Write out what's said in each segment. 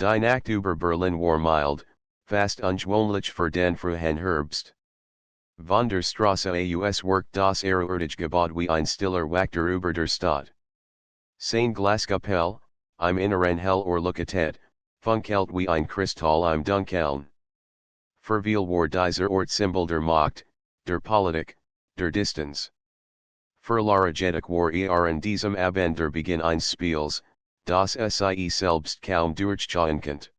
Die Nacht über Berlin war mild, fast ungewöhnlich für den frühen Herbst. Von der Straße aus worked das Erhörtige Gebäude wie ein stiller Wachter über der Stadt. Sein Glaskuppel, im Inneren hell Located, funkelt wie ein Kristall im Dunkeln. Für viel war dieser Ort Symbol der Macht, der Politik, der Distanz. Verlockende war in diesem Abend der Beginn eines Spiels, das Sie selbst kaum durchschauen könnt.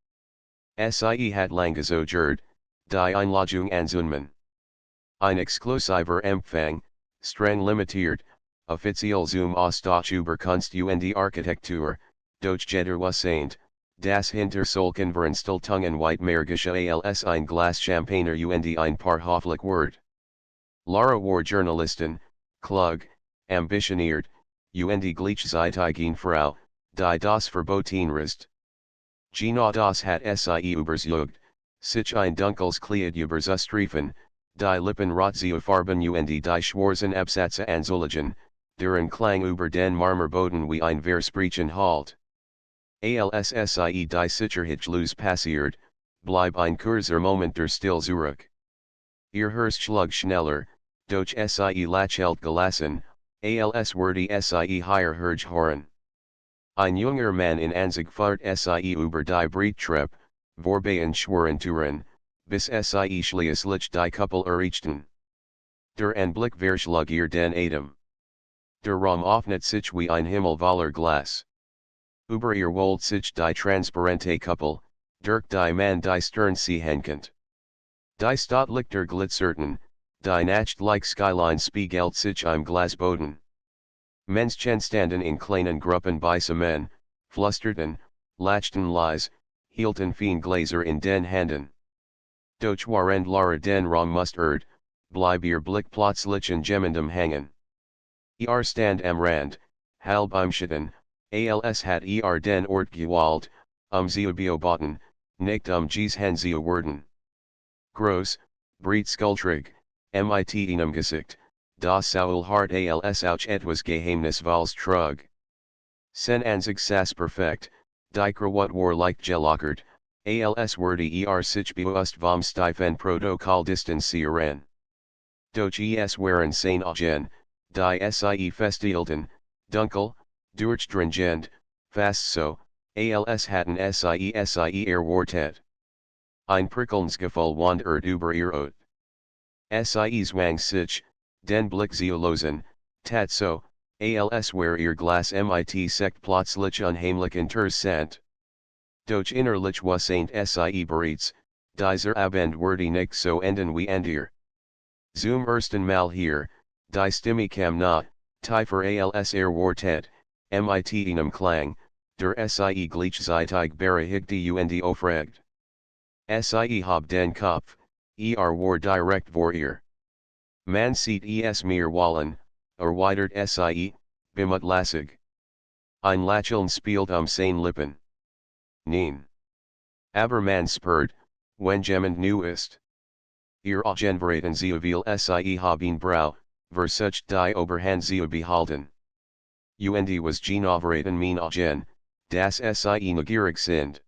Sie hat lange so gehört, die Einladung anzunehmen. Ein exklusiver Empfang, streng limitiert, offiziell zum Austausch über Kunst und Architektur, durch Gedurwassend, das hinter solchen Veranstaltungen weit mehr geschah als ein Glas Champagner und ein paar Hoffentlich Wort. Lara war Journalistin, klug, ambitioniert, und gleichzeitig Frau, die das verboten ist. Genau das hat sie überzeugt, sich ein dunkles Kleid überzustreifen, die Lippen rot zu farben und die schwarzen Absätze anzulegen, deren Klang über den Marmorboden wie ein Versprechen halt. Als sie die Sicherheitsschluss passiert, bleib ein kurzer Moment der Still zurück. Ihr Herz schlug schneller, doch sie lächelt gelassen, als würde sie higher hören. Ein junger Mann in Anzug fährt sie über die Breittreppe, vorbei und schweren Touren, bis sie schließlich die Kuppel erreichten. Der Anblick verschlug ihr den Atem. Der Raum öffnet sich wie ein Himmel voller Glas. Über ihr wollt sich die transparente Kuppel, durch die man die Stern sehen könnt. Die Stadtlichter glitzerten, die Nachtliche Skyline spiegelt sich im Glasboden. Menschen standen in kleinen Gruppen beisammen, flusterten, lachten leise, hielten Feingläser in den Händen. Doch während Lara den Raum mustert, blieb ihr Blick plötzlich in jemandem hängen. Stand am Rand, halb im Schatten, als hat den Ort gewählt, sie beobachten, nicht gesehen zu werden. Groß, breit skulptrig, mit einem Gesicht, das Saul hart als auch etwas Geheimnisvolles trug. Sen Anzug saß perfekt, die Krawatte war leicht gelockert, als würde sich bewusst vom steifen Protokoll distanzieren. Doch es waren seine Augen, die sie festhielten, dunkel, durchdringend, fast so, als hatten sie erwartet. Ein prickelndes Gefühl wandert über ihr Ot. Sie zwang sich, den Blick zu losen, tat so, als wär ihr Glas mit sekt plötzlich unheimlich interessant. Doch innerlich wassaint sie bereits, dieser Abend würde nicht so enden wie ihr. Zum ersten Mal hier, die Stimme kam nah, tiefer als erwartet, mit einem Klang, der sie gleichzeitig berechtigte und aufregt. Sie hob den Kopf, war direkt vor ihr. Man sieht es mir wallen, erweitert sie, bemutlasig. Ein Lächeln spielt seine Lippen. Nein. Aber man spürt, wenn jemand new ist. Ihr Augen verraten zu viel sie haben Brau, versucht die Oberhand zu behalten. Und was genau verraten mein Augen, das sie neugierig sind.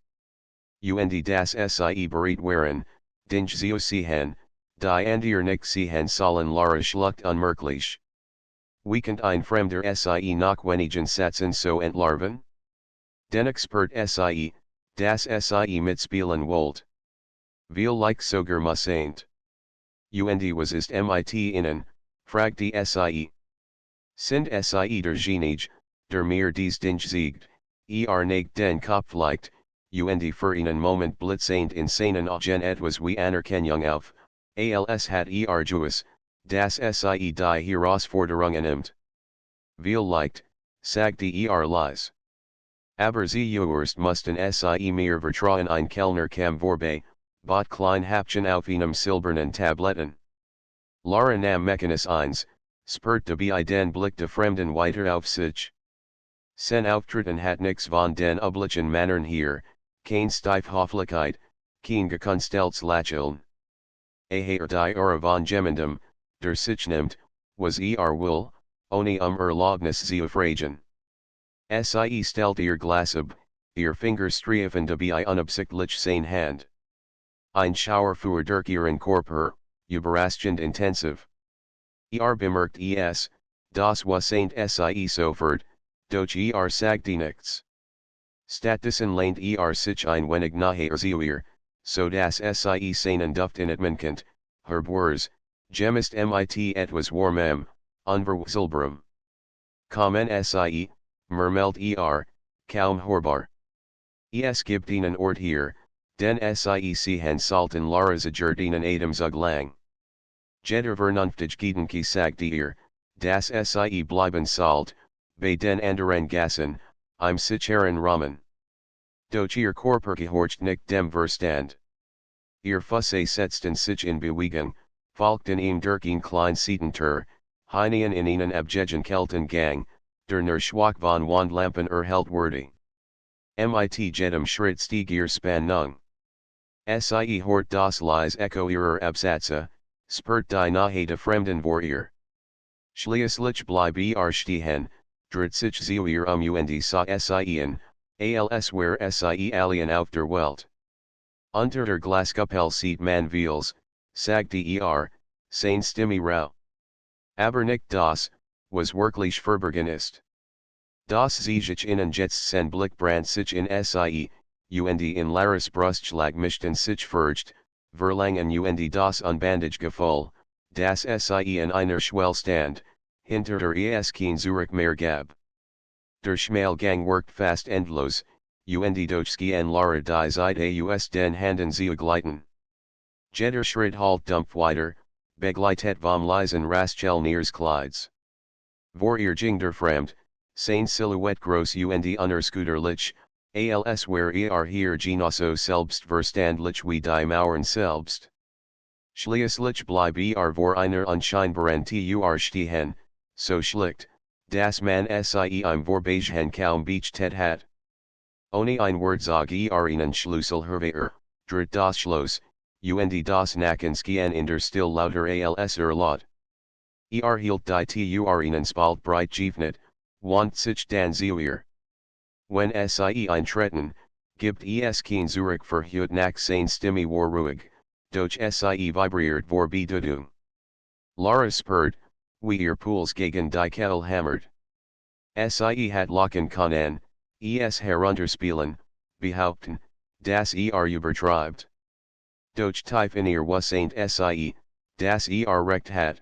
Und das sie bereit waren, Dinge zu sehen, die andere nicht sehen sollen. Lara schluckt unmerklich. Wie kann ein Fremder sie nach wenigen Sätzen so entlarven? Den Expert sie, das sie mitspielen wollt. Viel sogar mussend. Und was ist mit ihnen, fragte sie. Sind sie der Genie, der mir dies Dinge zeigt, nicht den Kopf leicht, und für einen Moment blitzend in seinen Augen etwas wie Anerkennung auf, als hat gewusst, dass sie die Herausforderung annimmt. Viel leicht, sagte leise. Aber zuerst mussten sie mir vertrauen. Ein Kellner kam vorbei, bot klein Häppchen auf einem silbernen Tabletten. Lara nahm Mechanis eins, spürte bei den Blick der Fremden weiter auf sich. Sen Auftritten hat nix von den üblichen Mannern hier, kein Stiefhofflichkeit, kein gekunstelltes Lächeln. Die Ora von jemandem, der sich nimmt, was will, ohne Erlaubnis zu fragen. Sie stellt ihr Glas ab, ihr Fingerstreifen dabei unabsichtlich sein Hand. Ein Schauer für durch ihren Körper, überraschend intensiv. Bemerkt es, das was saint sie sofort, doch sagte nichts. Stattdessen lehnt sich ein wenig nachher zu ihr, so dass sie seinen Duft inatmenkend, Herbwurs, gemist mit etwas warmem, unverwechselbarem. Kommen sie, murmelt kaum hörbar. Es gibt einen Ort hier, den sie sehen sollten Lara Zagerdinen Adams lang. Jeder vernünftig Gedanke sagte ihr, dass sie bleiben sollt, bei den anderen Gassen, im sicheren Rahmen. Doch ihr Körper gehorcht nicht dem Verstand. Ihr Füße setzten sich in Bewegung, folgten ihm durch ein klein Seitentor, hinein in einen abgegen Kelten Gang, der nur schwach von Wandlampen erhellt wurde. Mit jedem Schritt stieg ihr Spannung. Sie hort das leise Echo ihrer Absätze, spürt die Nähe der Fremden vor ihr. Schließlich bleib stehen, dreht sich zu ihr und sah sie als wär sie alien auf der Welt. Unter der Glaskuppel sieht man vieles, sagte seine Stimme rau. Aber nicht das, was wirklich verborgen ist. Das sich in jetzt Blick brand sich in sie, in Laris Brustschlag mischten sich furcht, verlangen das unbandige Gefühl, das sie in einer Schwell stand, hinter der kein Zurück mehr gab. Der schmale Gang worked fast endlos, doch en Lara die Zeit den Handen zu gleiten. Jeder Schritt halt dumpf weiter, begleitet vom leisen Raschel ihres Kleids. Vor ihr ging der Fremd, seine Silhouette groß unscooterlich, als wär hier genosso selbst verstandlich wie die Mauern selbst. Schließlich bleib vor einer unscheinbaren stehen, so schlicht, dass man sie im Vorbeigen kaum beachtet hat. Ohne ein Wort sag ihnen Schlüssel hervor, dreht das Schloss, das Nackensgehen in der Still lauter als Lot. Hielt die ihnen spalt breit geöffnet, want sich dann zu ihr. Wenn sie eintreten, gibt es kein Zurück verhüt nach seine Stimme war ruhig, doch sie vibriert vor Bedeutung. Lara spürt, wie ihr Puls gegen die Kettel hammert. Sie hat locken können, es herunterspielen, behaupten, dass übertreibt. Doch tief in ihr was saint sie, dass recht hat.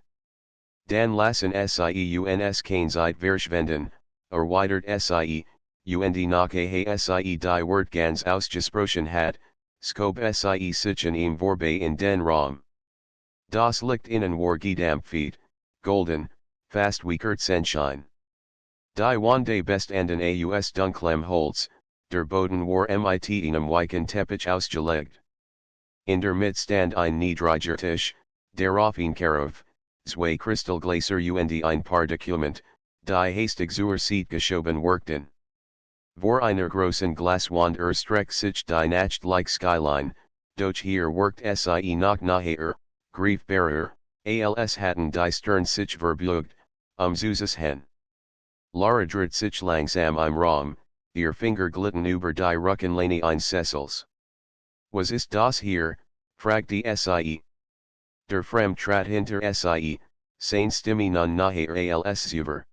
Dan lassen sie uns keine Zeit verschwenden, erweitert sie, nachher sie die Wort ganz ausgesprochen hat, skob sie sich ihm vorbei in den Raum. Das Licht innen war gedampft, golden, fast wie Kerzenschein. Die Wande bestanden aus dunklem Holz, der Boden war mit einem weichen Teppich ausgelegt. In der Mitte stand ein niedriger Tisch, darauf ein Karaff, zwei Kristallgläser ein paar Dokument, die hastig zur Seite geschoben workten. Vor einer großen Glaswand streckt sich die Nacht like Skyline, doch hier workt sie noch nachher, greifbarer, als hatten die Stern sich verbeugt, zu hen. Lara dreht sich langsam im Raum, ihr Finger glitten über die Rückenlehne ein Sessels. Was ist das hier, fragte sie. Der Fremd trat hinter sie, seine Stimme nun nachher als zuver.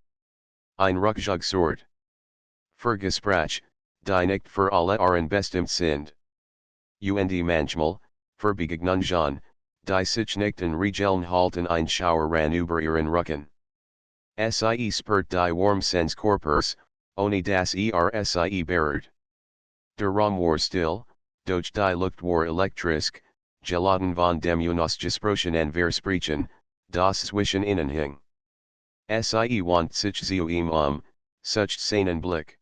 Ein Rückzugsort. Vergesprach, die nicht für alle bestimmt sind. Manchmal, Verbegegnungen, die sich nicht in Regeln halten ein Schauer ran über ihren Rücken. Sie spürt die Warmsens Körpers, ohne dass sie berührt. Der Raum war still, doch die Luft war elektrisch, geladen von dem unausgesprochenen Versprechen, das zwischen ihnen hing. Sie wandt sich zu ihm sucht seinen Blick.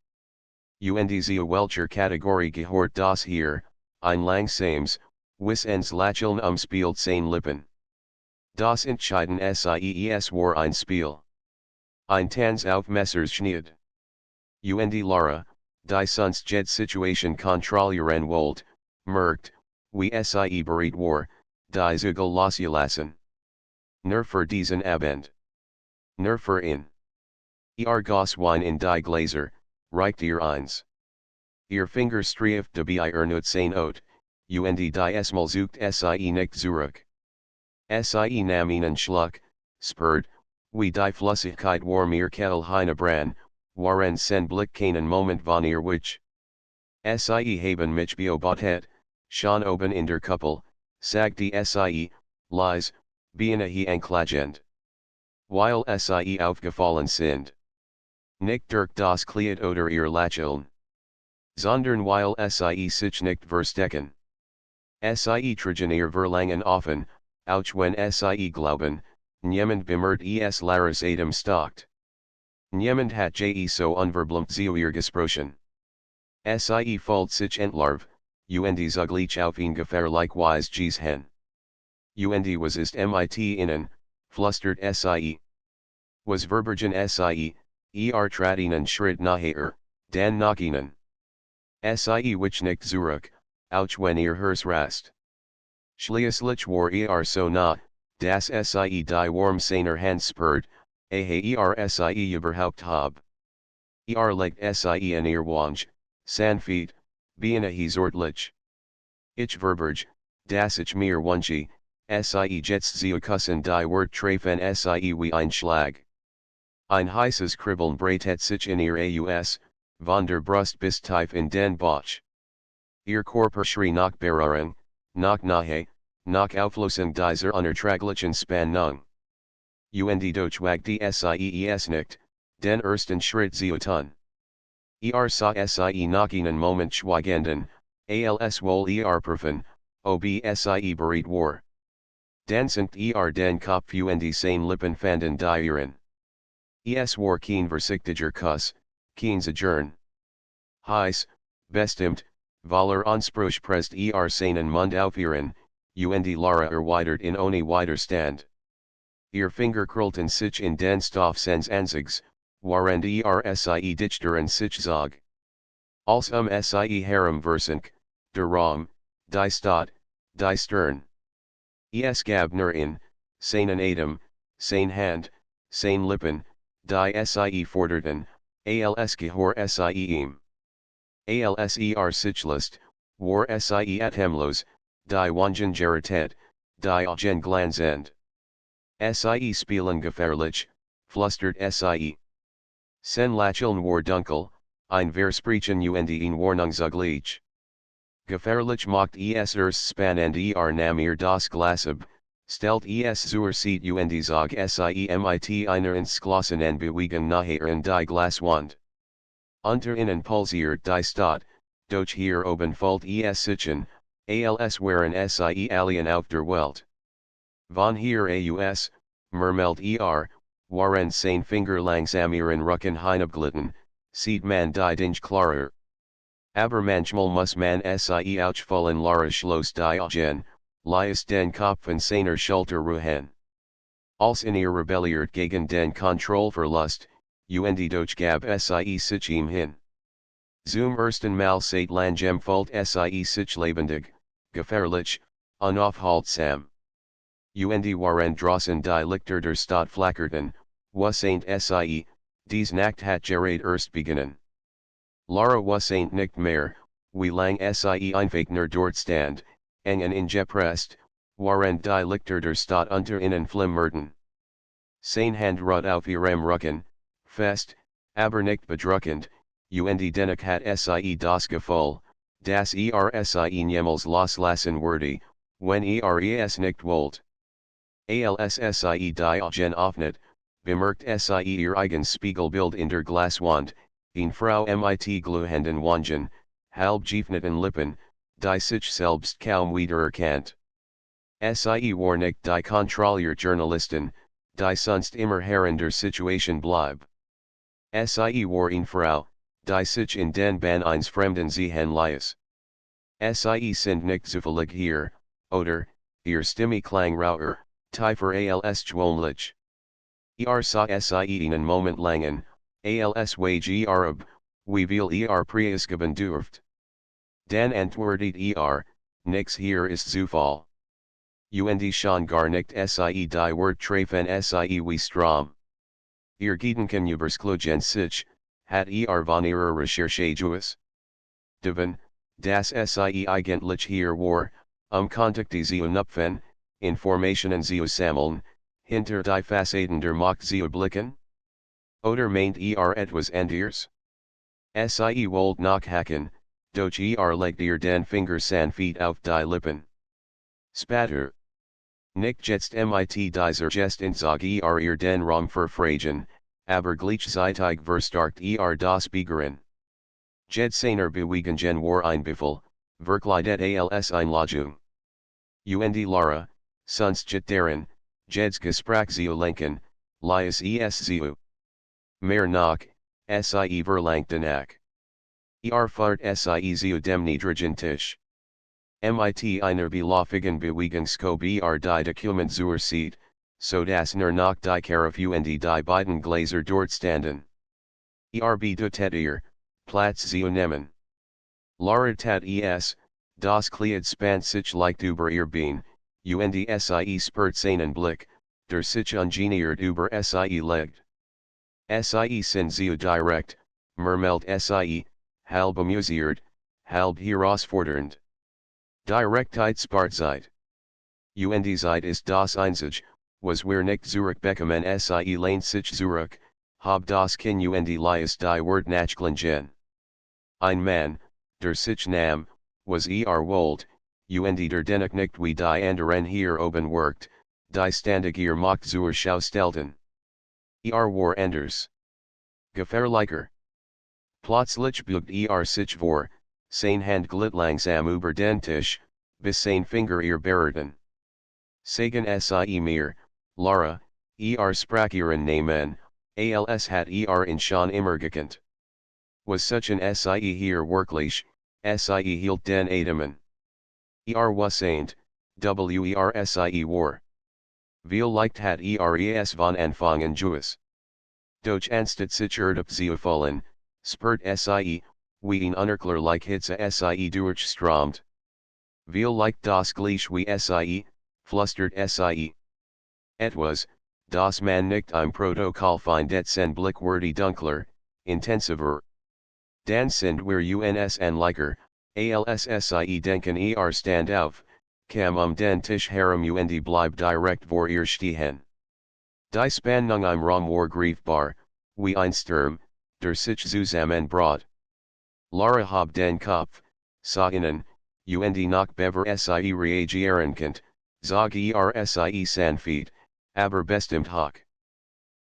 Zu welcher Kategorie gehört das hier, ein langsames, wissens Lächeln spielt seine Lippen. Das Entscheiden es war ein Spiel. Ein Tanz auf Messerschnitt. Lara, die sonst jede Situation kontrollieren wollt, merkt, wie sie bereit war, die Zügel loszulassen. Nur für diesen Abend. Nur für ihn. Goss Wein in die Gläser, reicht ihr eins. Ihr Finger streift dabei ernut sein Ot, und die Mal sucht sie nicht zurück. Sie nam einen Schluck, spurt, wie die Flüssigkeit warm ihr Kettel hinabrann, waren sen Blick keinen Moment von ihr wich. Sie haben mich beobachtet, schon oben in der Kuppel, sagt die sie, leise, beinahe anklagend. Weil sie aufgefallen sind. Nicht durch das Kleid oder ihr Lächeln. Sondern weil sie sich nicht verstecken. Sie tragen ihr Verlangen offen, auch wenn sie glauben, niemand bemerkt es Laras Adam stockt. Niemand hat so unverblumt zu ihr gesprochen. Sie fühlt sich entlarv, und zugleich auf ihn gefährlichweise gesehen. Und was ist mit ihnen, flüstert sie. Was verbergen sie, trat ihnen Schritt nachher, dann nach ihnen. Sie wich nicht zurück, auch wenn ihr Herz rast. Schließlich war so nah, dass sie die warm seiner Hand spürt, sie überhaupt habe. Legt sie in ihr Wange, sanft, beinahe zärtlich. Ich verberge, dass ich mir wünsche, sie jetzt zu küssen die Wort treffen sie wie ein Schlag. Ein heißes Kribbeln breitet sich in ihr Aus, von der Brust bis tief in den Bauch. Ihr Körper schrie nach Berührung, nach Nähe, nach Auflösung dieser unerträglichen Spannung. Und doch wagt die sie es nicht, den ersten Schritt zu tun. Sah sie nach einen Moment schweigenden, als wohl prüfen, ob sie bereit war. Dann senkt den Kopf und seine Lippen fanden die ihren. Es war kein vorsichtiger Kuss, kein Sojourn. Heiß, bestimmt, weil Anspruch presst seinen Mund auf ihren, und Lara erweitert in ohne Widerstand. Ihr Finger krüllten sich in den Stoff seines Anzugs, während sie dichteren sich zog. Als sie herumversank, der Raum, die Stadt, die Stern. Es gab nur in, seinen Atem, sein Hand, sein Lippen, die sie forderten, als gehor sie ihm. Als sich Lust, war sie atemlos, die Wangen gerrettet, die Augen glanzend. Sie spielen gefährlich, flüstert sie. Sen Lächeln war dunkel, ein Versprechen und in Warnung zugleich. Gefährlich macht es spannend nam das Glas ab, stellt es zur Seite und zog sie mit einer entschlossenen Bewegung nachher in die Glaswand. Unter innen pulsiert die Stadt, doch hier oben fällt es sichen, als waren sie alien auf der Welt. Von hier aus, murmelt waren sein Finger langsam ihren Rücken hinabglitten, sieht man die Dinge klarer. Aber manchmal muss man sie aufschfallen Lara schloss die Augen, ließ den Kopf von seiner Schulter ruhen. Als in ihr rebelliert gegen den Kontrollverlust, und doch gab sie sich ihm hin. Zum ersten Mal seit langem fühlt sie sich lebendig, gefährlich, unaufhaltsam. Und waren draußen die Lichter der Stadt flackerten, was ain't sie, dies Nacht hat gerade erst beginnen. Lara was ain't nicht mehr, wie lang sie einfach nur dort stand, engen ingepresst, waren die Lichter der Stadt unter ihnen flimmerten. Sein Hand ruht auf ihrem Rücken, fest, aber nicht bedrückend, und dennoch hat sie das Gefühl, dass sie niemals loslassen würde, wenn es nicht wollt. Als sie die Augen öffnet, bemerkt sie ihr eigen Spiegelbild in der Glaswand, in Frau mit glühenden Wangen, halb geöffneten Lippen, die sich selbst kaum wiedererkannt. Sie war nicht die Kontrolljournalistin, die sonst immer Herr in der Situation bleib. Sie war eine Frau, die sich in den Bann eines Fremden sehen ließ. Sie sind nicht zufällig hier, oder, ihr Stimme klang rauer, tiefer als gewöhnlich. Sah sie einen Moment langen, als wage ab, wie viel preisgeben dürft. Dann antwortet nix hier ist Zufall. Und schon gar nicht sie die Wort treffen sie wie Strom. Ihr Gedanken übersklugen sich, hat von ihrer Recherche gewiss. Deven, das Sie eigentlich hier war, Kontakte zu knüpfen, Informationen zu sammeln, hinter die Fassaden der Macht zu blicken? Oder meint etwas anderes? Sie wollt nachhaken, doch legt den Finger sanft auf die Lippen. Spatter. Nicht jetzt mit dieser Gest in Zog den Raum verfragen, aber gleichzeitig verstärkt das Begehren. Jedsener bewegen war ein Befehl, verkleidet als Einladung. Und Lara, sonst darin, Jeds Gespräch zu lenken, lies zu. Mehr noch, Sie Verlockende Nacht. Fahrt Sie zu dem niedrigen Tisch. Mit einer belaufigen Bewegungskobe die Dokument zur Seite, so dass nach die Karaf und die beiden Gläser dort standen. Bedeutet Platz zu nehmen. Lara tat das Kleid spannt sich leicht über ihr Bein, und Sie spürt seinen Blick, der sich ungeniert über Sie legt. Sie sind zu direkt, murmelt Sie, halb amüsiert, halb herausfordernd. Direktheit spart Zeit. Und Zeit ist das Einzige, was wir nicht zurückbekommen. Sie lehnt sich zurück, hab das Kinn und liest die Wort nachklingen. Ein Mann, der sich nahm, was wollt, und der dennoch nicht wie die anderen hier oben workt, die ständig ihr Macht zur Schau stellten. War anders. Gefährlicher. Plötzlich bugt sich vor, sein Hand glitt langsam über den Tisch, bis sein Finger ihr berührten. Sagen Sie mir, Lara, sprach ihren Namen, als hat ihn schon immer gekannt. Was such an Sie hier wirklich, Sie hielt den Atemen. Was saint, Sie war. Viel leicht hat es von Anfang an Jews. Doch anstatt sich zu fallen, spurt Sie, wie ein unerklär Hitze Sie durchströmt. Viel leicht das gleich wie Sie, flüstert Sie. Etwas, das man nicht im Protokoll findet sen Blick wurde dunkler, intensiver. Dan sind wir uns liker, als Sie denken stand auf, kam den Tisch herum und bleib direkt vor ihr stehen. Die Spannung im Raum war greifbar, wie ein Sturm, der sich zusammenbraut. Lara hab den Kopf, sah ihnen, und noch bever Sie reagieren könnt, zog Sie sanft, aber bestimmt hoch.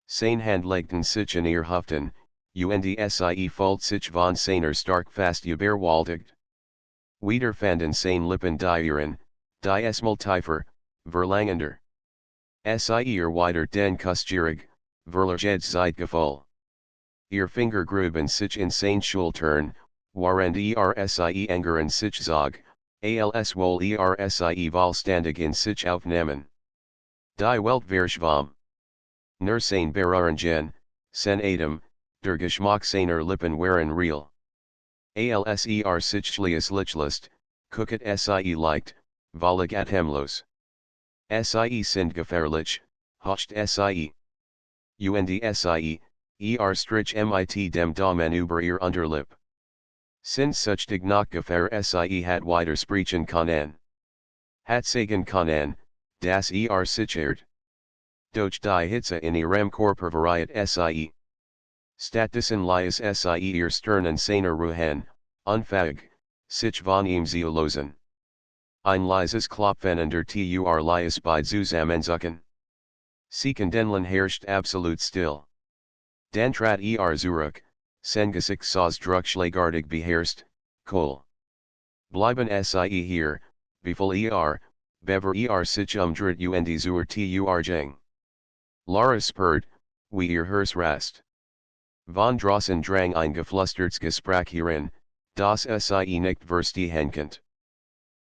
Sein Hand legten sich in ihr Hüften, und Sie fühlt sich von seiner stark fast überwältigt. Wieder fanden sein Lippen die ihren, die es mal tiefer, verlangender. Sie erweitert den Kuss gierig, verlangend Zeitgefühl. Ihr Finger gruben sich in sein Schultern, während Sie engeren sich zog, als wohl Sie vollständig in sich aufnehmen. Die Welt verschwamm. Nur sein Berühren, sein Atem, der Geschmack seiner Lippen waren real. Als sich lichtlust, gucket Sie leicht, völlig atemlos. Sie sind gefährlich, hocht Sie. Und Sie, strich mit dem Daumen über ihr Unterlip. Sind such noch Gefahr Sie hat weiter sprechen können. Hat sagen können, dass sichert. Doch die Hitze in ihrem Körper variiert Sie. Stattdessen lies Sie ihr Stirn seiner Ruhen, unfähig, sich von ihm zu lösen. Ein leises Klopfen unter lies bei zusammenzucken. Sekundenlang herrscht absolut still. Dann trat zurück, sein Gesicht saß druckschlagartig beherrscht, cool. Bleiben Sie hier, befiel bever sich umdreht und zur ging. Lara spurt, wie ihr Hers rast. Von draußen drang ein geflüstertes Gespräch herein, das Sie nicht verstehen könnt.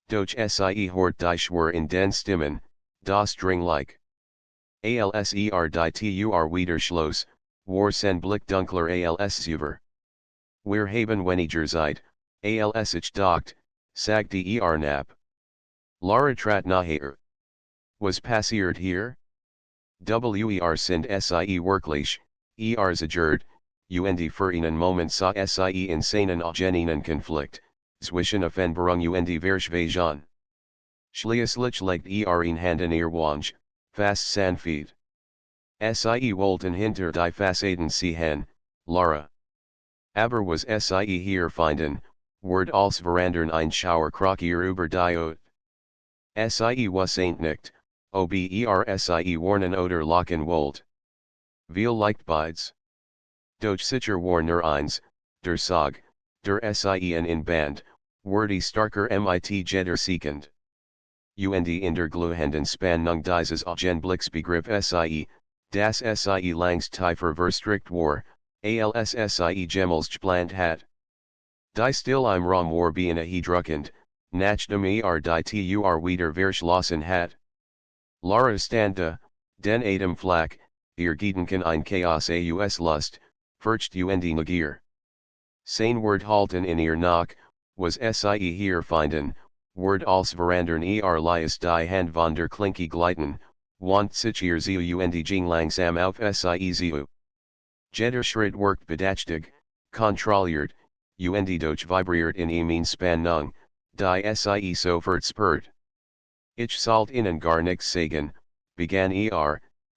Doch Sie hört die Schwur in den Stimmen, das dringlich. Als die wieder schloss, war sein Blick dunkler als zuvor. Wir haben weniger Zeit, als ich dacht, sagte Nap. Lara trat naher. Was passiert hier? Sind Sie wirklich, zagert, und für einen Moment sah Sie in seinen genuinen Konflikt, zwischen verborgen und verschwegen. Schließlich legt in Handen ihr Wunsch, fast sanfte. Sie wollten hinter die Fassaden sehen, Lara. Aber was Sie hier finden, wird als verandern ein Schauerkrach über die Haut. Sie wussent nicht, ob Sie warnen oder lachen wollt. Viel leicht beides. Doch sicher war nur eins, der Sog, der Sien in Band, wurde starker mit jeder Sekund. Und in der Gluhenden Spannung dieses Augenblicksbegriff Sie, das Sie langst tiefer verstrickt war, als Sie jemals geplant hat. Die still im Raum war beinahe druckend, nachdem die Tur wieder verschlossen hat. Lara stand den Atem flach, ihr Gedanken ein Chaos aus Lust, furcht und Neugier. Sein Wort halten in ihr Nach, was Sie hier finden, Word als verandern lies die Hand von der Klinke gleiten, want sich ihr zu und ging langsam auf Sie zu. Jeder Schritt workt bedächtig, kontrolliert, und doch vibriert in ihm Spannung, die Sie sofort spürt. Ich sollt ihnen gar nichts sagen, begann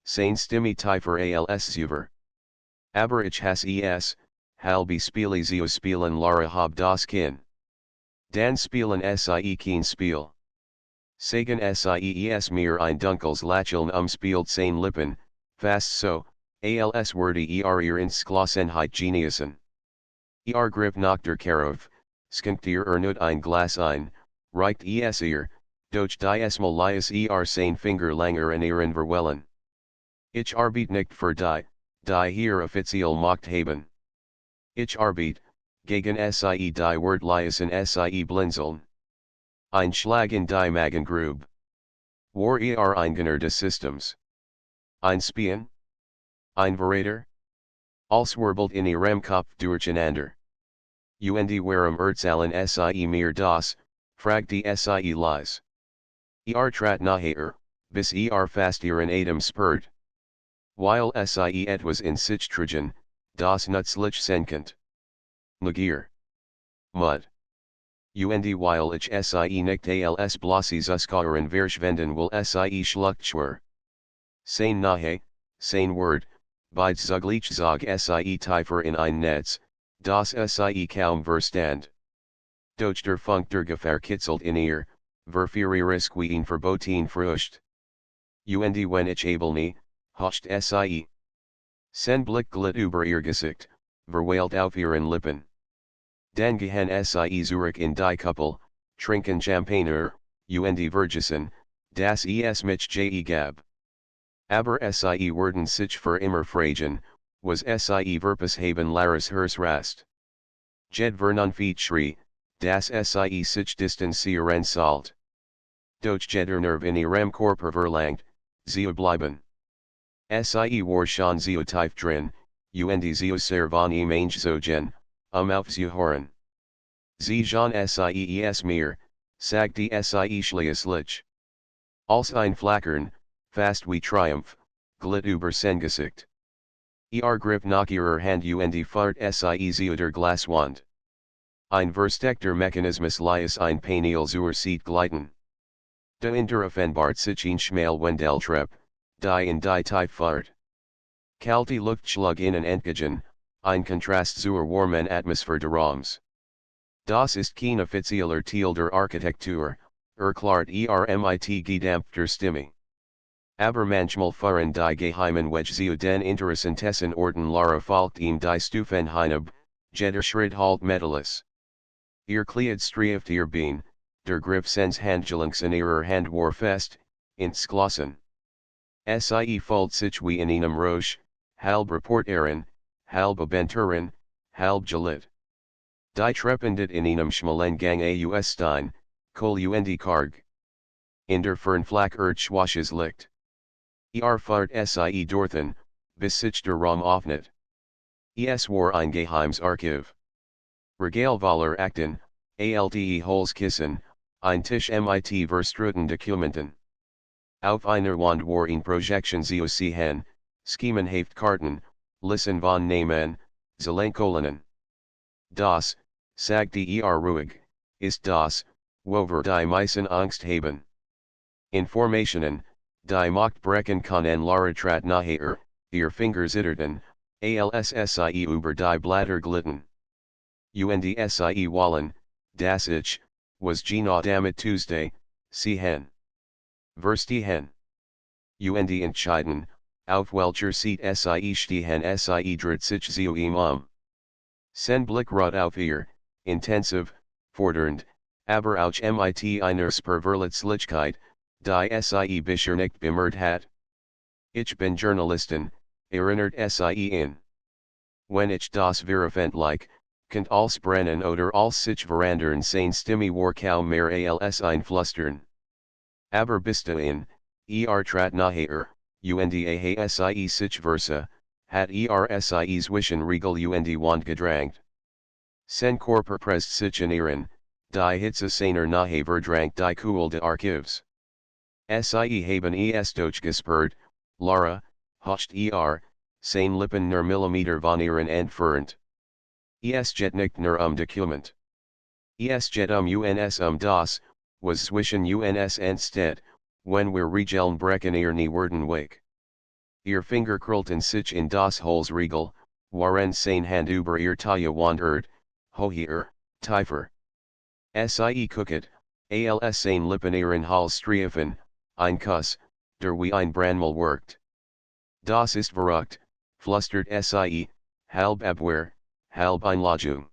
sein Stimme tiefer als zuver. Aber ich hasse es, halbe Spiele zu spielen Lara hab das Kinn. Dan spielen Sie kein Spiel. Sagen Sie mir ein dunkles Lächeln spielt sein Lippen, fast so, als würde ihr ins Glossenheit genießen. Grip nach der Karauf, skänkt nur ein Glas ein, reicht es ihr, doch diesmal lies sein Finger langer in ihren Verwellen. Ich arbeite nicht für die hier offiziell macht haben. Ich arbeite, gegen Sie die Wort lies in Sie blinzeln. Ein Schlag in die Magengrube. War Eingenner des Systems. Ein Spion? Ein Verräter? Als wirbelt in ihrem Kopf durcheinander. Und warum erzählen Sie mir das, fragt die Sie lies. Trat nachher, bis fast ihren Atem spürt. Weil Sie etwas in sich tragen, das nützlich senkend. Neugier. Mud. Und weil ich Sie nicht als bloßes Uskaren verschwenden will Sie schluckt schwör. Sein nahe, sein Wort, beid zugleich zog Sie tiefer in ein Netz, das Sie kaum verstand. Doch der Funk der Gefahr kitzelt in ihr, verführerisch wie verboten Frucht. Und wenn ich able nie, hocht Sie. Sen Blick glitt über ihr Gesicht, verweilt auf ihren Lippen. Dan gehen Sie Zurich in die Kuppel, trinken Champagner, und vergessen, das es mich gab. Aber Sie werden sich für immer fragen, was Sie verpas haben Laris Hers Rast. Jed Vernunfit Schrie, das Sie sich distanzieren sollt. Doch jeder Nerv in ihrem Körper verlangt, zu bleiben. Sie war schon zu tief drin, und zu sehr von ihm eingezogen, aufzuhören. Sie Jean Sie mir, sagt die Sie schließlich. Als ein Flackern, fast wie Triumph, glitt über sein Gesicht. Grip nach ihrer Hand und fahrt Sie zu der Glaswand. Ein versteckter Mechanismus lies ein Panel zur Seite gleiten. Dahinter offenbart sich ein schmal Wendeltreppe, die in die Tiefe fahrt. Kalte Luft schlug innen entgegen, ein Kontrast zur warmen Atmosphäre des Raums. Das ist kein offizieller Teil der Architektur, erklärt mit gedämpfter Stimme. Aber manchmal fahren die geheimen Wege zu den interessantesten Orten Lara folgt ihm die Stufen hinab, jeder Schritt halt Metallus. Ihr Kleid streift ihr Bein, der Griff sens Handgelenks in ihrer Hand war fest, ins Glossen. Sie folgt sich wie in einem Roche, halb Reporterin, halb Abenturin, halb Gelit. Die Treppendit in einem schmalen Gang aus Stein, Kohl und Karg. In der Fernflak schwasches Licht. Fahrt Sie dorthin, bis sich der Raum öffnet. Es war ein Geheimes Archiv. Regalvoller Akten, alte Holzkissen, ein Tisch mit verstruten Dokumenten. Auf einer Wand war ein Projection zu sehen, schemenhaft Karten, Listen von Namen, Zelenkolinen. Das, sagte ruhig, ist das, wover die meisten Angst haben. Informationen, die macht brechen können Laratrat nachher, ihr Finger zitterten, alssie über die Blätter glitten. Und wollen, das ich, was genau damit Tuesday, sie hen. Verstehen. Und entscheiden, auf welcher Seite sie stehen sie dreht sich zu ihm. Sen Blickrot auf ihr, intensiv, fordernd, aber auch mit einer Sperrverletzlichkeit, die sie bisher nicht bemerkt hat. Ich bin Journalistin, erinnert sie in. Wenn ich das veröffentliche, könnt als brennen oder als sich verandern sein Stimme war kaum mehr als einflüstern. Aber bis dahin, trat nachher, sie sich versa, hat sie zwischen Riegel und Wand gedrängt. Sen Körper presst sich in ihren, die Hitze seiner Nahe verdrängt die Kühl des Archivs. Sie haben es durchgespürt, Lara, hocht sein Lippen nur Millimeter von ihren entfernt. Es geht nicht nur Dokument. Es geht uns das, was zwischen uns entsteht, wenn wir Regeln brechen ihr nie werden weg. Ihr Finger krüllten sich in das Holzriegel, waren sein Hand über ihr Taille wandert, höher, tiefer. Sie gucket, als sein Lippen ihren Hals streifen, ein Kuss, der wie ein Brandmal wirkt. Das ist verrückt, flüstert sie, halb Abwehr, halb Einladung.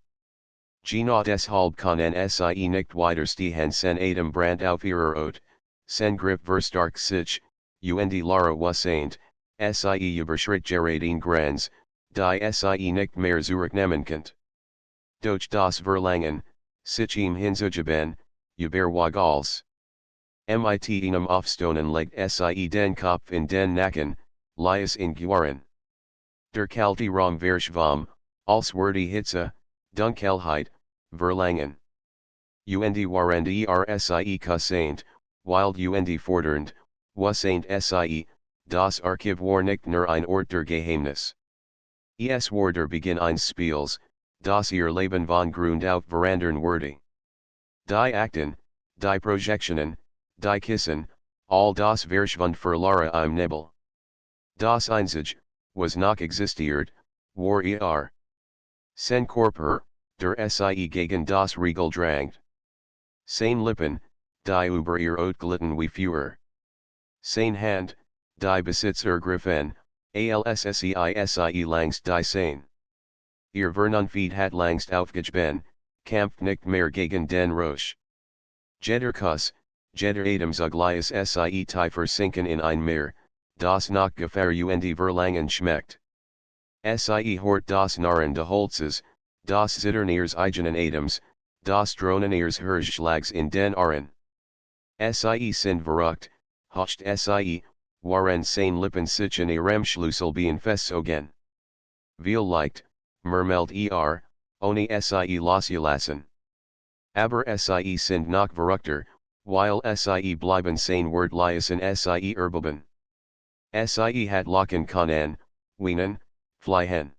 Genau deshalb können sie nicht widerstehen sen Adam Brand auf ihrer Ot, sen Grip verstark sich, und Lara wassaint, sie überschritt geraden Grenz, die sie nicht mehr zurücknehmen könnt. Durch das Verlangen, sich ihm hinzugeben, überwagals. Mit einem Aufstonen legt sie den Kopf in den Nacken, lies in Guaren. Der kalte Raum verschwamm, als die Hitze, Dunkelheit, Verlangen. Und waren sie kussend, wild und fordernd, wassaint sie, das Archiv war nicht nur ein Ort der Geheimnis. Es war der Beginn eines Spiels, das ihr Leben von Grund auf verandern würde. Die Akten, die Projektionen, die Kissen, all das verschwand für Lara im Nebel. Das Einzige, was noch existiert, war Sein Körper, der sie gegen das Riegel drängt. Sein Lippen, die über ihr Ot glitten wie Feuer. Sein Hand, die Besitz ergriffen, alssie langst die Sein. Ihr Vernunfit hat langst aufgegeben, kämpft nicht mehr gegen den Rausch. Jeder Kuss, jeder Atemzug sie tiefer sinken in ein Meer, das nach Gefahr und Verlangen schmeckt. Sie hort das Narrende Holzes, das Zittern ihres eigenen Atems, das Drohnen ihres Herzschlags in den Ohren. Sie sind verrückt, hocht sie, waren sein Lippen sich in ihrem Schlüssel beeinfestogen. Viel leicht, murmelt ohne sie loszulassen. Aber sie sind noch verrückter, weil sie bleiben sein Wort liesen sie erbuben. Sie hat lachen können, weinen, fliehen.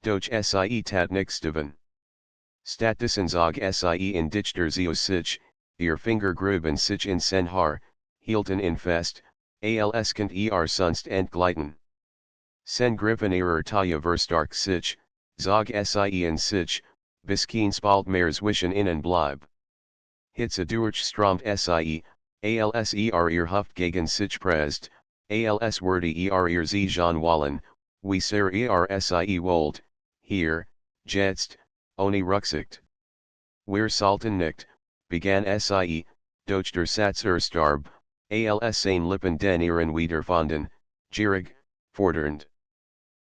Doch sie tat nichtsteven. Stattdessen zog sie in dichter sich, ihr Finger gruben sich in sein Haar, hielten in fest, als könnt sonst entgleiten. Sen griffen ihrer Taille verstark sich, zog sie in sich, bis kein Spalt mehr zwischen ihnen bleib. Hitze durchströmt sie, als ihr Haft gegen sich presst, als würde ihr sie Jean wollen, wie sehr sie wollt, hier, jetzt, ohne Rücksicht. Wir sollten nicht, begann sie, doch der Satz starb, als sein Lippen den ihren wiederfanden, gierig, fordernd.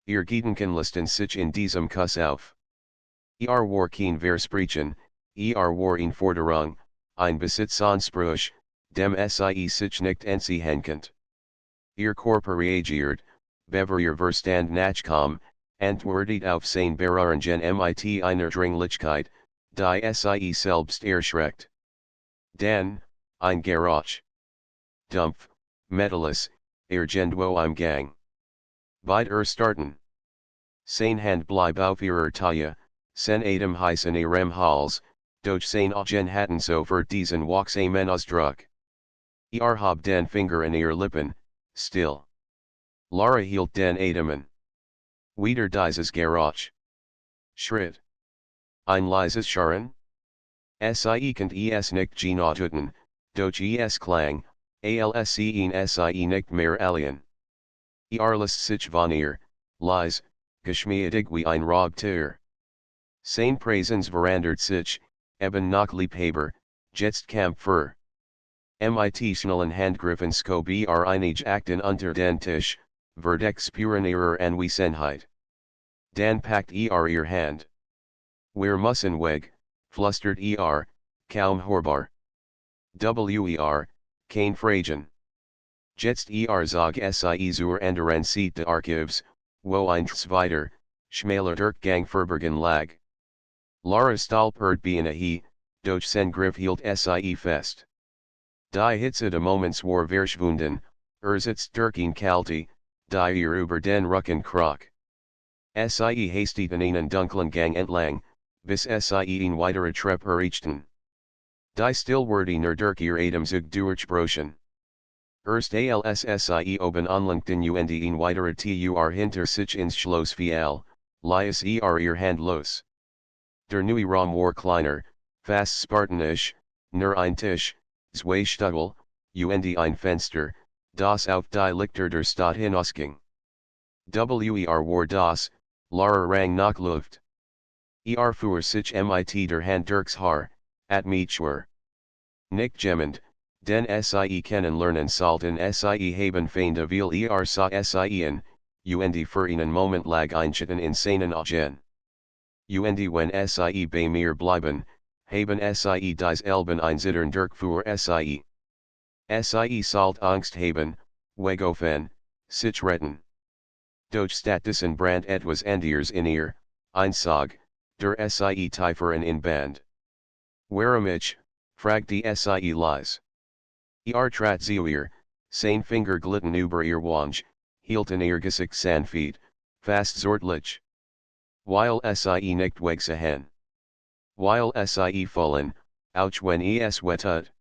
Ihr Gedankenlisten sich in diesem Kuss auf. War kein Versprechen, war in Forderung, ein Besitzanspruch, dem sie sich nicht entziehen könnt. Ihr Körper reagiert, bever ihr Verstand nachkam, antwortet auf sein Beharren mit einer Dringlichkeit, die sie selbst erschreckt. Dann, ein Geräusch. Dumpf, metallos, irgendwo im Gang. Beide starten. Sein Hand bleib auf ihrer Taille, sen Atem heißen ihrem Hals, Doch sein Augen hatten so vert diesen Wachs amen Ausdruck. Hab den Finger in ihr Lippen, still. Lara hielt den Atemen. Wieder dieses Geräusch. Schritt. Ein leises Scharren? Sie könnt es nicht genau töten, doch es klang, als seien sie nicht mehr alien. Lässt sich von ihr, leise, geschmeidig wie ein Raubtier. Sein Präsens verandert sich, eben nach Liebhaber, jetzt Kampfer. Mit schnellen Handgriffen scob einige Akten unter den Tisch, verdeck spuren ihrer Anwesenheit. Dan packt ihr Hand. Wir müssen weg, flüstert kaum hörbar. Kein Fragen. Jetzt zog sie zur anderen Seite des Archivs, wo ein zweiter, schmaler Durchgang verborgen lag. Lara stolpert beinahe, doch sein Griff hielt sie fest. Die Hitze des Moments war verschwunden, sitzt durch Kalte, die ihr über den Rücken kroch. Sie hasteten einen dunklen Gang entlang, bis sie ein weitere Treppe erreichten. Die Stillwörter durch ihr Atemzug durchbrochen. Erst als sie oben anlangten und ein weiterer Tur hinter sich ins Schloss fiel, ließ ihr Hand los. Der neue Raum war kleiner, fast spartanisch, nur ein Tisch, zwei Stühle, und ein Fenster, das auf die Lichter der Stadt hinausging. War das, Lara rang nach Luft. Fuhr sich mit der Hand durchs Haar, at mich schwer. Nicht gemmend, den sie kennenlernen sollten sie haben feinde viel sah seien, und für einen Moment lag einschütten in seinen Augen. Und wenn sie bei mir bleiben, haben sie dies Elben einzittern durch für sie. Sie sollt Angst haben, wegoffen, sich retten. Doch stattdessen brand etwas anderes in ihr, einsog, der sie Typheren in Band. Warum ich, fragte sie leise. Trat zu ihr, sein Finger glitten über ihr Wange, hielten ihr Gesicht sanft, fast zärtlich. Weil sie nicht wegsehen. Weil sie fallen, auch wenn es wettet.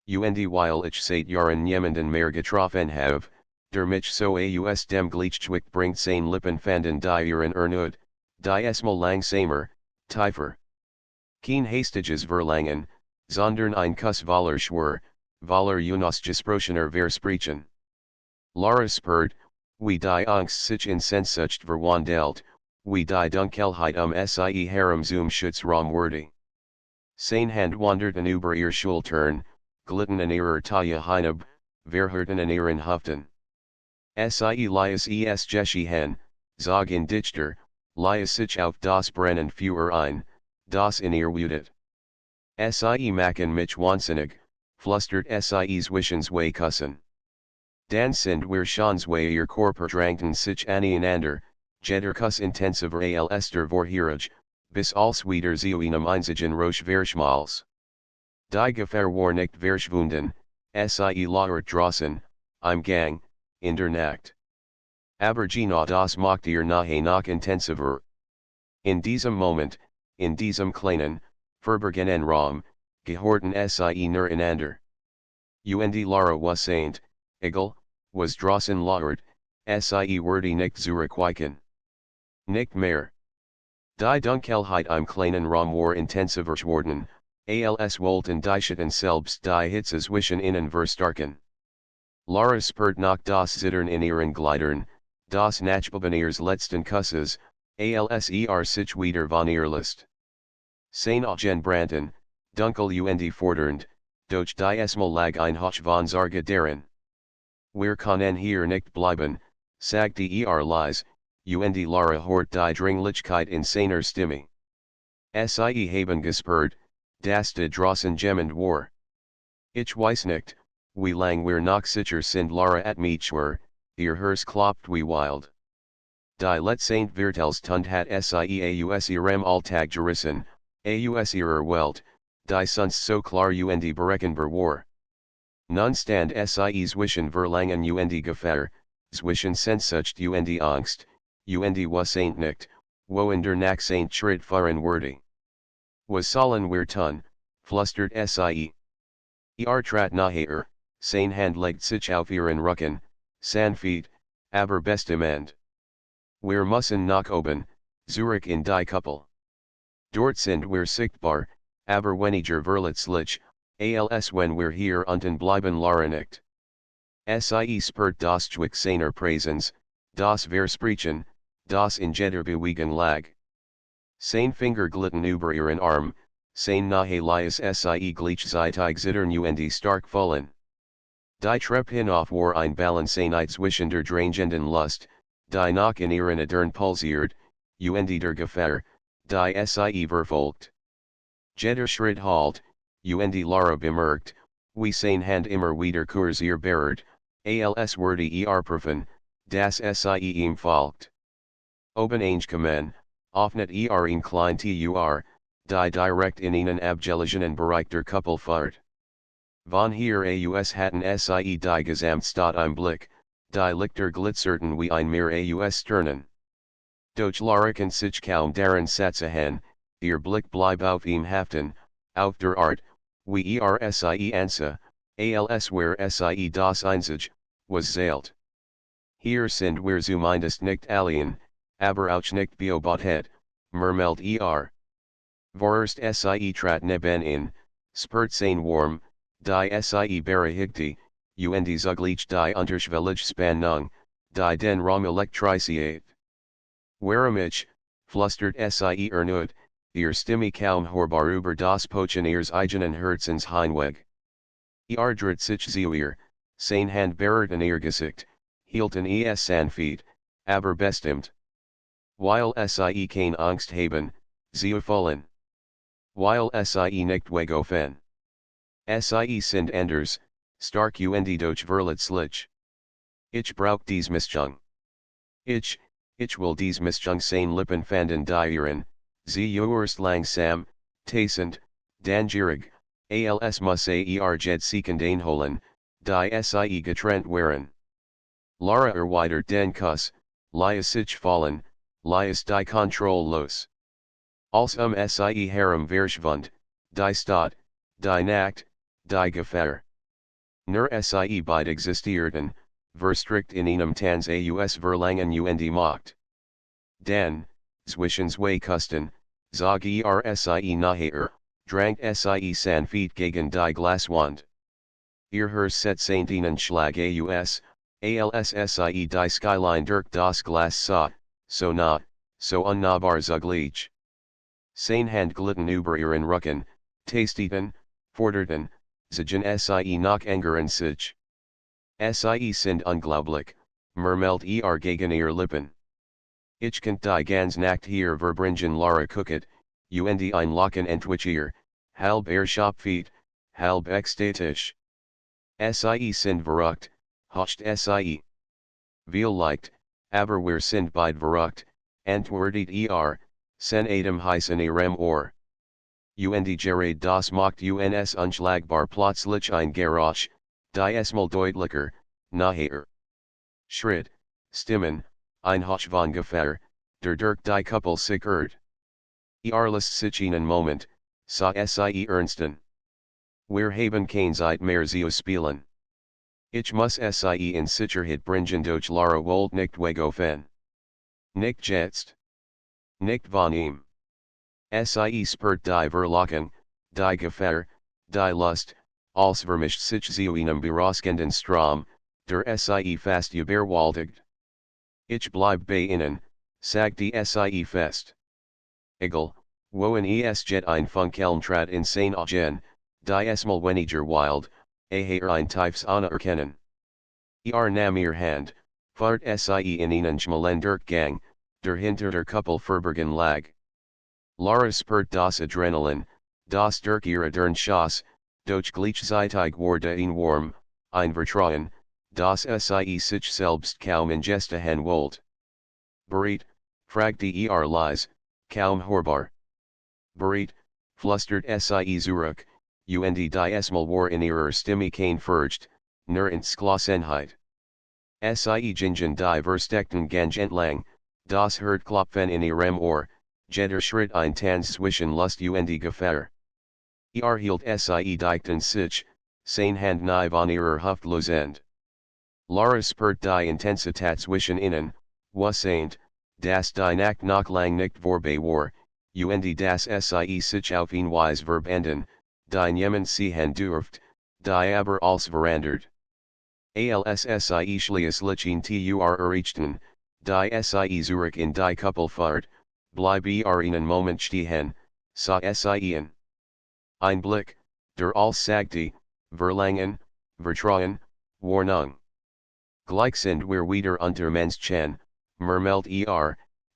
Und weil ich seit Jahren niemanden mehr getroffen habe, der mich so aus dem Gleichgewicht bringt sein Lippen fanden die ihren erneuert, die esmal langsamer, tiefer. Kein hastiges Verlangen, sondern ein Kuss voller Schwur, voller unausgesprochener Versprechen. Lara spürt, wie die Angst sich in Sehnsucht verwandelt, wie die Dunkelheit sie Harem zum Schutzraum wurde. Sein Hand wanderten über ihr Schultern, glitten in ihrer Taille hinab, verhörten in ihren Hüften. Sie ließ es geschehen, zog in dichter, ließ sich auf das Brennen Feuer ein, das in ihr wütet. Sie machen mich wahnsinnig, flüstert sie zwischen zwei Kussen. Dan sind wir schon zwei ihr Körper drängten sich aneinander, jeder Kuss intensiver als der vorherige, bis als wieder zu einem einzigen Rausch verschmolz. Die Gefahr war nicht verschwunden, sie lauert draußen, im Gang, in der Nacht. Aber genau das macht ihr Nahe noch intensiver. In diesem Moment, in diesem kleinen, verborgenen Raum, gehorten sie nur einander. Und Lara was saint, egal, was draußen lauert, sie wurde nicht zurückweichen. Nicht mehr. Die Dunkelheit im kleinen Raum war intensiver geworden, als wollten die Schatten selbst die Hitze zwischen ihnen verstärken. Lara spürt nach das Zittern in ihren Gliedern, das Nachbeben ihres letzten Kusses, als sich wieder von ihr lässt. Sein Augen brannten, dunkel und fordernd, doch die esmal lag ein Hoch von Sorge darin. Wir können hier nicht bleiben, sagte leise, und Lara hört die Dringlichkeit in seiner Stimme. Sie haben gespürt, dass die draußen jemand war. Ich weiß nicht, wie lang wir noch sicher sind Lara at mich schwer, ihr Herz klopft wie wild. Die letzten Vertelstund hat sie aus ihrem Alltag gerissen, aus ihrer Welt, die sonst so klar und berechenbar war. Nun stand sie zwischen Verlangen und Gefahr, zwischen Sehnsucht und Angst, und was ain't nicht, wo in der Nacht Schritt fahren würde. Was sollen weer tun, flustert sie. Trat naher, sein hand legt sich auf ihren Rücken, sanfte, aber bestimmt. Wir müssen nach oben, zurück in die Kuppel. Dort sind wir sichtbar, aber weniger verletzlich, als wenn wir hier unten bleiben nicht. Sie spürt das Zwick seiner Präsenz, das Versprechen, das in jeder Bewegung lag. Sein Finger glitten über ihren Arm, sein nahe lies sie gleichzeitig zittern und stark fallen. Die Treppe hinauf war ein Balancen zwischen der drängenden Lust, die nach in ihren Adern pulsiert, und der Gefahr, die sie verfolgt. Jeder Schritt halt, und Lara bemerkt, wie sein Hand immer wieder kurz berührt, als würde prüfen, das sie ihm folgt. Oben eingekommen, öffnet ein klein Tor, die direkt in einen abgelegenen Bereich der Kuppel führt. Von hier aus hatten sie die Gesamtstadt im Blick, die Lichter glitzerten wie ein Meer aus Sternen. Doch Lara kann sich kaum daran setzen, ihr Blick blieb auf ihm haften, auf der Art, wie sie ansa, als wär sie das Einzige, was zählt. Hier sind wir zumindest nicht allein, aber auch nicht beobachtet, murmelt Vorerst sie trat neben in, spürt sein Warm, die sie berechtigte, und zugleich die unterschwellige Spannung, die den Raum elektrisiert. Warum ich, flustert sie erneut, ihr Stimme kaum hörbar über das Pochen ihres eigenen Herzens hinweg. Dreht sich zu ihr, sein Hand berührt in ihr Gesicht, hielten es sanft, aber bestimmt. Weil sie keine Angst haben, sie fallen. Weil sie nicht wegaufen. Sie sind anders, stark und doch verletzlich. Ich brauch dies Mischung. Ich will dies Mischung sein Lippen fanden dieren, sie erst langsam, tasend, dann gierig, als muss jet sekend einholen, die sie getrennt waren. Lara erweitert den Kuss, lies sich fallen, lies die Kontrolle los. Als sie Harem verschwund, die Stadt, die Nacht, die Gefahr. Nur sie beide existierten, verstrikt in einem Tanz aus Verlangen und Macht. Dann, zwischen zwei Kusten, zog sie nachher, drank sie sanft gegen die Glaswand. Ihr Herz set einen Schlag aus, als sie die Skyline durch das Glas sah, so nah, so unnahbar zugleich. Sein Hand glitten über ihren Rücken, tasteten, forderten, zigen sie nach Angeren sich. Sie sind unglaublich, murmelt gegen ihr Lippen. Ich kann die ganz Nacht hier verbringen Lara gucket, und ein Lachen entwich halb erschöpft, halb ekstatisch. Sie sind verrückt, hocht sie. Vielleicht, aber wir sind beide verrückt, antwortet sen Adam heißen ihrem Ohr. Und gerade das macht uns unschlagbar plötzlich ein Geräusch, die mal deutlicher, nachher. Schritt, Stimmen, ein Hauch von Gefahr, der durch die Kuppel sich irrt. Lässt sich einen Moment, sah sie ernsten. Wir haben keine Zeit mehr zu spielen. Ich muss sie in Sicherheit bringen doch Lara wollt nicht wegaufen. Nicht jetzt. Nicht von ihm. Sie spürt die Verlockung, die Gefahr, die Lust, als vermischt sich zu einem berauschenden Strom, der sie fast überwältigt. Ich bleib bei ihnen, sagt die sie fest. Egal, wohin es jet ein Funkeln trat in sein Augen, die mal weniger wild, ein tiefes Anerkennen. Nahm ihr Hand, fahrt sie in einen schmalen Durchgang, der hinter der Kuppel verborgen lag. Lara spürt das Adrenalin, das durch ihre Adern-Schoss, doch gleichzeitig wurde ein Warm, ein Vertrauen, das sie sich selbst kaum in gestehen wollt. Bereit, fragte leise, kaum hörbar. Bereit, flustert sie zurück, und die mal war in ihrer Stimme kein Furcht, nur Entschlossenheit. Sie gingen die versteckten Gang entlang, das Hört klopfen in ihrem Ohr, jeder Schritt ein Tanz zwischen Lust und Gefahr. Hielt sie dikten sich, seine Hand nie von ihrer Hüfte losend. Lara spürt die Intensität zwischen ihnen, wusend, dass die Nacht noch lang nicht vorbei war, und das sie sich auf ein Weise verbanden, die niemand sehen durft, die aber als verandert. Als sie schließlich zur erreichten, die sie zurück in die Kuppel fahrt, bleib einen Moment stehen, sah sie in. Ein Blick, der als sagte, Verlangen, Vertrauen, Warnung. Gleich sind wir wieder unter Menschen, murmelt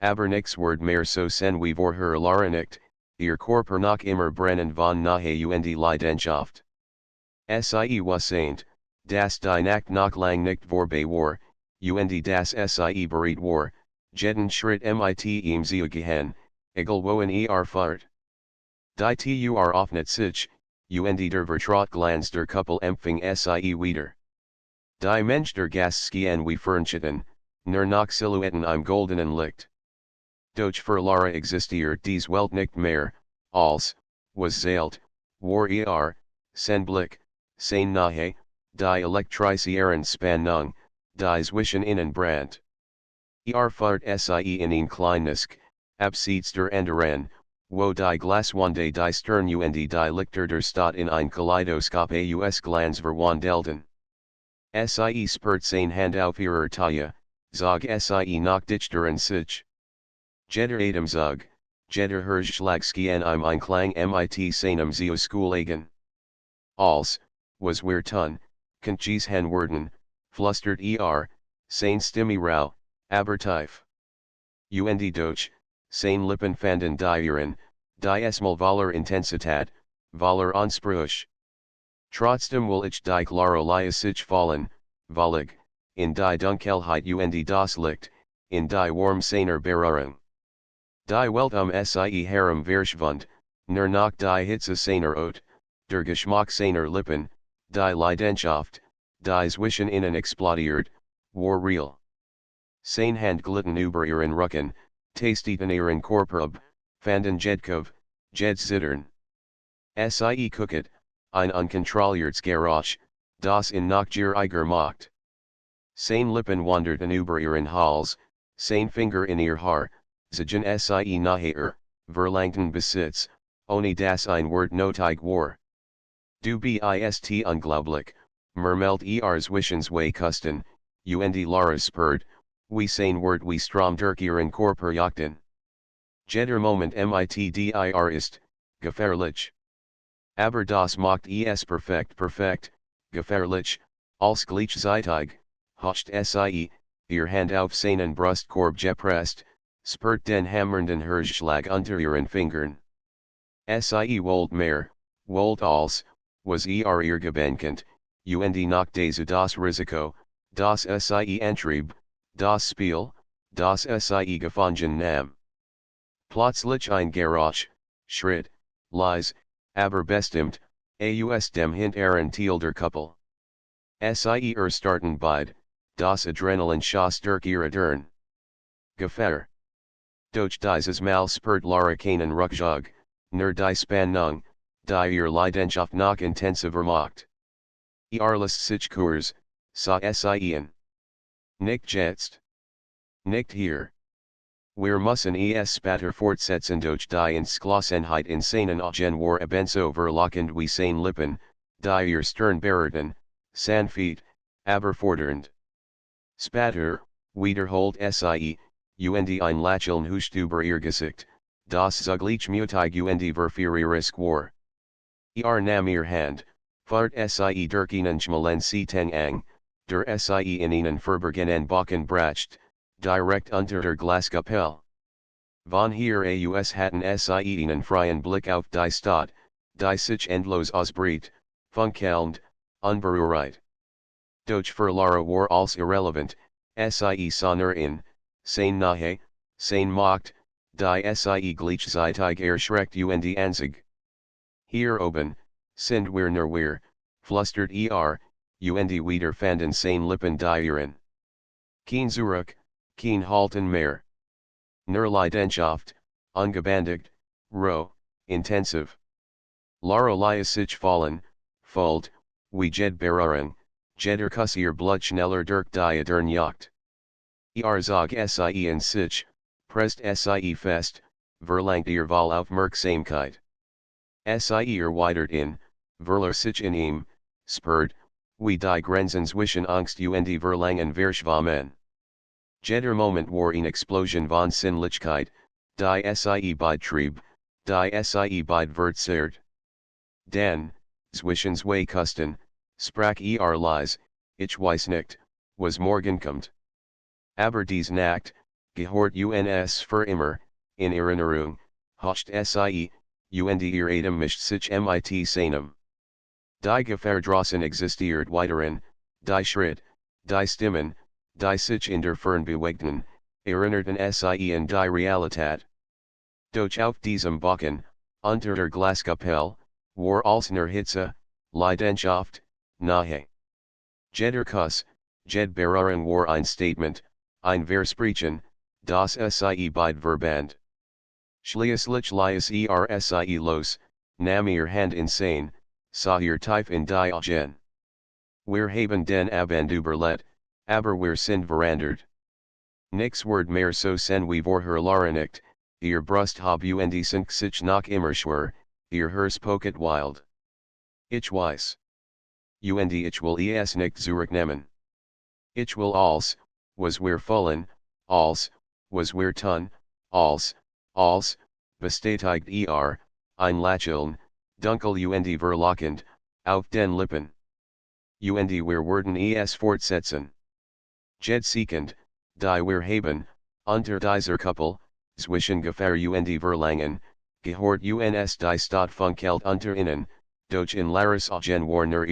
aber nix Wort mehr so sen wie vorher Lara nicht, ihr Körper noch immer brennen von nahe und Leidenschaft. Sie wusend, dass die Nacht noch lang nicht vorbei war, und dass sie bereit war, jeden Schritt mit ihm zu gehen, egal wohin fahrt. Die Tur öffnet sich, und der Vertraut Glanz der Kuppel empfing sie wieder. Die Mensch der Gastskien wie Fernschitten, nur noch Silhouetten im goldenen Licht. Doch für Lara existiert dies Welt nicht mehr, als, was zählt, war sein Blick, sein Nahe, die elektrisieren Spannung, die zwischen ihnen brandt. Fahrt sie in ein kleines, abseits der anderen, wo die Glaswände die Stirn und die Lichter der Stadt in ein Kaleidoskop aus Glanz verwandelten. Sie spürt seine Hand auf ihrer Taille, zog sie noch dichter an sich. Jeder Atemzug, jeder Herzschlag skien im Einklang mit seinem Zuschlagen. Als, was wir tun, kann werden, flüstert seine Stimme rau, aber tief. Und doch, seine Lippen fanden die ihren, die esmal voller Intensität, voller Anspruch. Trotzdem will ich die Klarolaya sich fallen, valig, in die Dunkelheit und das Licht, in die Warm seiner Berührung. Die Welt sie herum verschwund, nur noch die Hitze seiner Haut, der Geschmack seiner Lippen, die Leidenschaft, die zwischen ihnen explodiert, war real. Seine Hand glitten über ihren Rücken, tasteten ihren Körper ab, fanden Jedkov, Jed Zittern. Sie gucket, ein unkontrolliertes Geräusch, das in noch gieriger macht. Seine Lippen wanderten über ihren Hals, seine Finger in ihr Haar, zagen sie nachher, verlangten Besitz, ohne das ein Wort nötig war. Du bist unglaublich, murmelt zwischen zwei Kusten, und Lara spürt, wie sein Wort wie Strom durch ihren Körper jagten. Jeder Moment dir ist, gefährlich. Aber das macht es perfekt, gefährlich, als gleichzeitig, hocht sie, ihr Hand auf seinen Brustkorb gepresst, spürt den hammernden Herzschlag unter ihren Fingern. Sie wollt mehr, wollt als, was ihr gebenkend, und noch dazu das Risiko, das sie antrieb, das Spiel, das sie gefangen nahm. Plötzlich ein Geräusch, Schritt, leise, aber bestimmt, aus dem hinteren Teil der Kuppel. Sie starten beide, das Adrenalin schoss durch ihre Dirn. Gefahr. Doch dieses Mal spürt Lara keinen Rückzug, nur die Spannung, die ihr Leidenschaft noch intensiver macht. Lässt sich kurz, sah sie in. Nicht jetzt. Nicht hier. Wir müssen es später fortsetzen durch die Entschlossenheit in seinen Augen war ebenso verlockend wie seine Lippen, die ihr Stirn berührten, sanft, aber fordernd. Später, wiederholt sie, und ein Lächeln huscht über ihr Gesicht, das zugleich mutig und verführerisch war. Nahm ihr Hand, fahrt sie durch einen schmalen Seitengang, der sie in einen verborgenen Backen bracht, direkt unter der Glaskuppel. Von hier aus hatten sie einen freien Blick auf die Stadt, die sich endlos ausbreitet, funkelnd, unberührt. Doch für Lara war als irrelevant, sie sah nur in, seine Nahe, seine Macht, die sie gleichzeitig erschreckt und anzog. Hier oben, sind wir nur wir, flüstert und wieder fanden seine Lippen die ihren. Kein Zurück, kein Halten mehr. Nur Leidenschaft, ungebändigt, roh, intensive. Lara Lya sich fallen, fold, wie jed beraren, jeder Kussier blut schneller durch die Jagd. Zog sie in sich, prest sie fest, verlangt ihr Wahl Aufmerksamkeit. Sie erweitert in, verler sich in ihm, spurt, wie die Grenzen zwischen Angst und Verlangen verschwammen. Jeder Moment war eine Explosion von Sinnlichkeit, die sie betrieb, die sie verzehrt. Denn, zwischen zwei Kusten, sprach Leis, ich weiß nicht, was morgen kommt. Aber dies Nacht, gehört uns für immer, in Erinnerung, hocht sie, und ihr Atem mischt sich mit seinem. Die Gefahr draußen existiert weiterhin, die Schritt, die Stimmen, die sich in der Fern bewegten, erinnerten sie in die Realität. Doch auf diesem Balken, unter der Glaskuppel, war als Hitze, Leidenschaft, nahe. Jeder Kuss, jed Berührung war ein Statement, ein Versprechen, das sie beid verband. Schließlich lies sie los, nahm ihr Hand insane, sah ihr tief in die Augen. Wir haben den Abend überlebt, aber wir sind verandert. Nix word mehr so sen wie vorher nicht, ihr Brust hab und sind sich noch immer schwer, ihr Herz poket wild. Ich weiß. Und ich will es nicht zurücknehmen. Ich will als, was wir fallen, als, was wir tun, als, bestätigt ein Lächeln, dunkel und verlockend, auf den Lippen. Und wir werden es fortsetzen. Jed sekend, die wir haben, unter dieser Kuppel, zwischen Gefahr und Verlangen, gehört uns die Stadtfunkelt unter innen, doch in Laris Augen war nur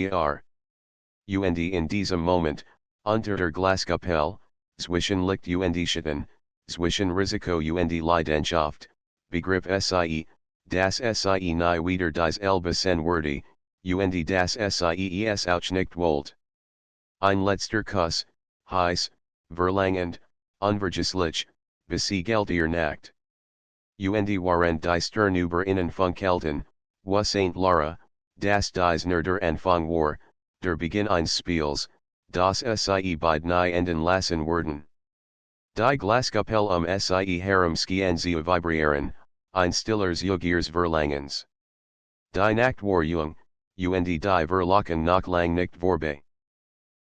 Und in diesem Moment, unter der Glaskuppel, zwischen Licht und Schatten, zwischen Risiko und Leidenschaft, begriff sie, das sie nie wieder dieselbe sein würde, und das sie es auch nicht wollte. Ein letzter Kuss, heiß, verlangend, unvergesslich, besiegelt ihr Nacht. Und waren die Stern über innen Funkelten, wo St. Lara, das dies nur der Anfang war, der Beginn eines Spiels, das sie beid nie enden lassen werden. Die Glaskuppel sie herum zu vibrieren, ein stillers Jugiers Verlangens. Die Nacht war jung, und die Verlocken noch lang nicht vorbei.